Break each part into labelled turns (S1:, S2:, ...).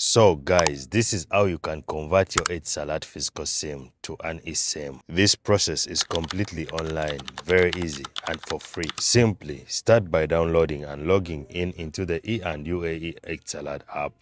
S1: So guys, this is how you can convert your Etisalat physical SIM to an eSIM. This process is completely online, very easy and for free. Simply start by downloading and logging in into the UAE Etisalat app.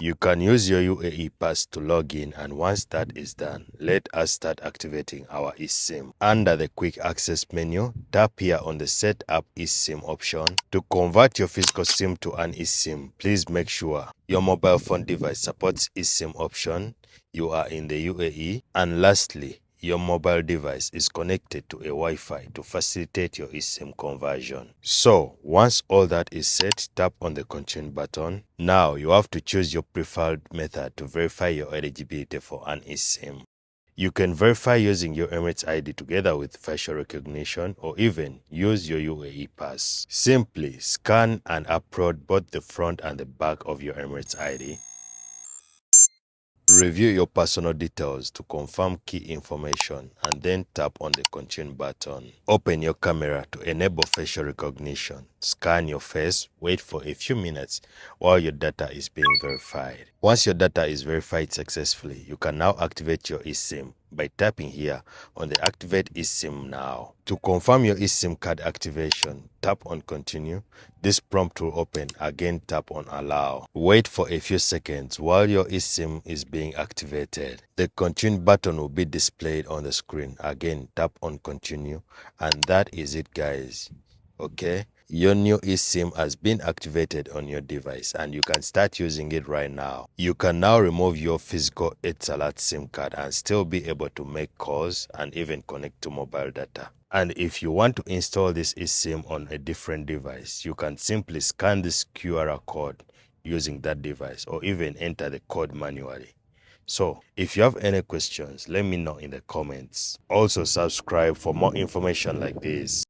S1: You can use your UAE pass to log in, and once that is done, let us start activating our eSIM. Under the quick access menu, tap here on the set up eSIM option. To convert your physical SIM to an eSIM, please make sure your mobile phone device supports eSIM option, you are in the UAE, and lastly, your mobile device is connected to a Wi-Fi to facilitate your eSIM conversion. So, once all that is set, tap on the continue button. Now, you have to choose your preferred method to verify your eligibility for an eSIM. You can verify using your Emirates ID together with facial recognition, or even use your UAE pass. Simply scan and upload both the front and the back of your Emirates ID. Review your personal details to confirm key information and then tap on the continue button. Open your camera to enable facial recognition. Scan your face, wait for a few minutes while your data is being verified. Once your data is verified successfully, you can now activate your eSIM by tapping here on the Activate eSIM Now. To confirm your eSIM card activation, tap on Continue. This prompt will open. Again, tap on Allow. Wait for a few seconds while your eSIM is being activated. The Continue button will be displayed on the screen. Again, tap on Continue, and that is it, guys. Okay, your new eSIM has been activated on your device and you can start using it right now. You can now remove your physical Etisalat SIM card and still be able to make calls and even connect to mobile data. And if you want to install this eSIM on a different device, you can simply scan this QR code using that device or even enter the code manually. So, if you have any questions, let me know in the comments. Also, subscribe for more information like this.